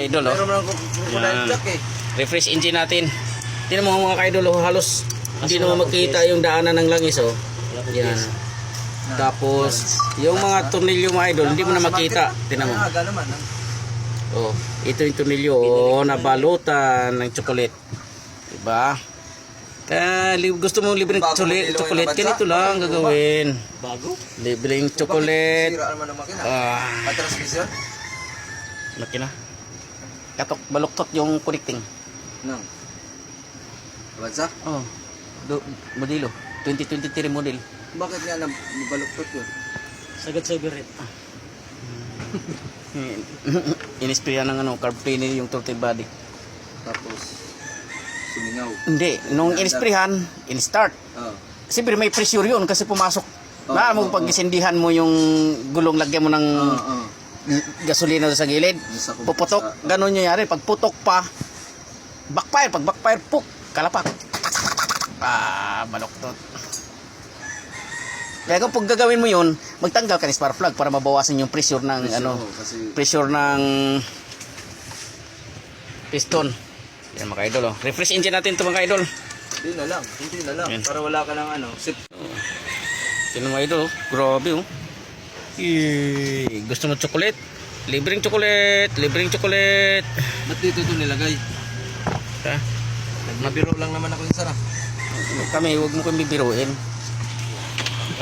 Idol, oh. Meron lang crocodile jack eh. Refresh engine natin. Tingnan mo mga ka-idol, oh, halos hindi naman makita yung daanan ng langis, oh. Yan. Tapos, yung mga tornilyo mga idol, hindi mo na makita. Tingnan mo. Oh, ito yung tornilyo, oh, nabalutan ng chocolate. Diba? Kaya gusto mo libreng chocolate, ganito lang gagawin. Bago? Libreng chocolate. Siraan mo ng makina. Transmission? Makina. Katok, baluktot yung connecting. Nang. Avanza? Oh, modelo. 2023 model. Bakit nga nabaluktot yun? Sagad sa birit. Inisprayan ng ano, carb cleaner yung throttle body. Tapos, sumingaw. Hindi, nung inisprayan, in-start. Oh. Siyempre may pressure yun kasi pumasok. Mo pag isindihan mo yung gulong, lagyan mo ng gasolina sa gilid. Puputok, ganun yung yari. Pag putok pa, backfire. Pag backfire, puk, kalapak. Baluktot. Kaya kung pag gagawin mo yun, magtanggal ka ng spark plug para mabawasan yung pressure ng pressure ng piston. Yan mga idol, oh. Refresh engine natin ito mga idol. Hindi na lang. Yan. Para wala ka ng sip. Yan mga idol, oh. Grabe, oh. Gusto mo chocolate? Libreng chocolate. Ba't dito ito nilagay? Ha? Mabiro lang naman ako yung sarap. Kami, huwag mo kami biruin.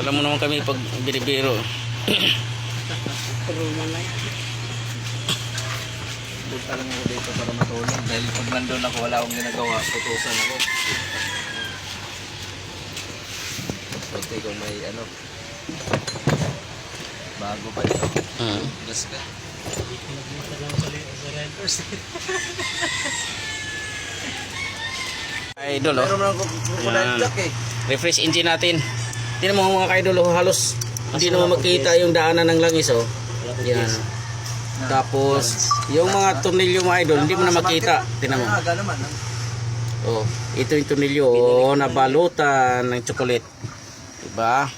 Alam mo naman kami pag binibiro. Punta lang ako dito para matulog. Dahil pag nandun ako, wala akong ginagawa. Putusan ako. Pati kung may bago pa ito. Gas ka. Idol, oh. Meron lang crocodile jack eh. Refresh engine natin. Tingnan mo mga ka-idol, oh, halos hindi naman makita yung daanan ng langis, oh. Yan. Tapos, yung mga tornilyo mga idol, hindi mo na makita. Tingnan mo. Oh, ito yung tornilyo, oh, nabalutan ng chocolate. Diba?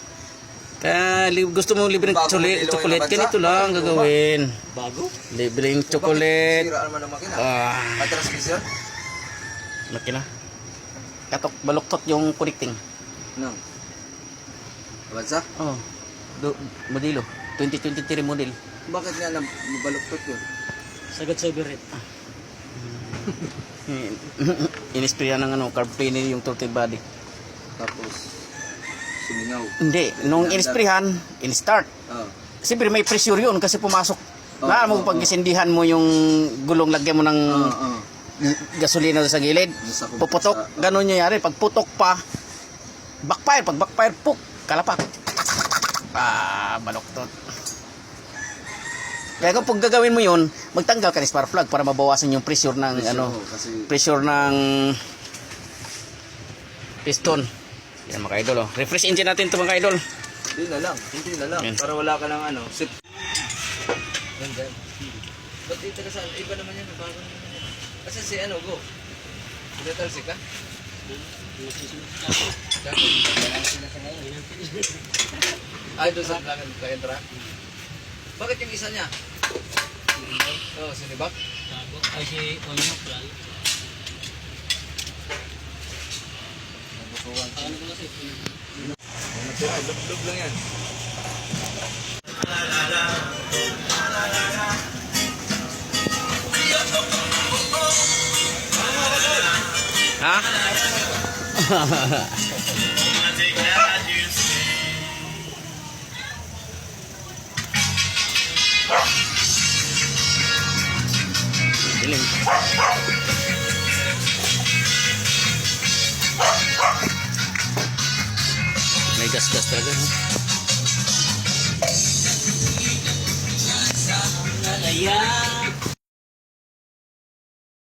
Kaya gusto mo libreng chocolate, ganito lang gagawin. Bago? Libreng chocolate. Siraan mo ng makina. Transmission? Makina. Katok, baluktot yung connecting. Nang. Avanza? Oh, modelo. 2023 model. Bakit nga nabaluktot yun? Sagad sa birit. Inisprayan ng carb cleaner yung throttle body. Tapos, sumingaw. Hindi, nung inisprayan, in-start. Siyempre may pressure yun kasi pumasok. Mo pag isindihan mo yung gulong, lagyan mo ng gasolina sa gilid. Puputok, ganun yung yari. Pag putok pa, backfire. Pag backfire, puk, kalapak. Baluktot. Kaya kung pag gagawin mo yun, magtanggal ka ng spark plug para mabawasan yung pressure ng pressure ng piston. Yan mga idol, oh. Refresh engine natin ito mga idol. Hindi na lang. Yan. Para wala ka ng sip. Ganda. Ba't dito ka saan? Iba naman yan. Kasi si go. Pinatalsik ka? Doon sa entra. Bakit yung isa niya? Sinibak? Ay, si Onyo, play. Nabusuhan. Ano ko kasi? Lub lang yan. Ha? Dilim. May gas-gas talaga, no? Nalaya.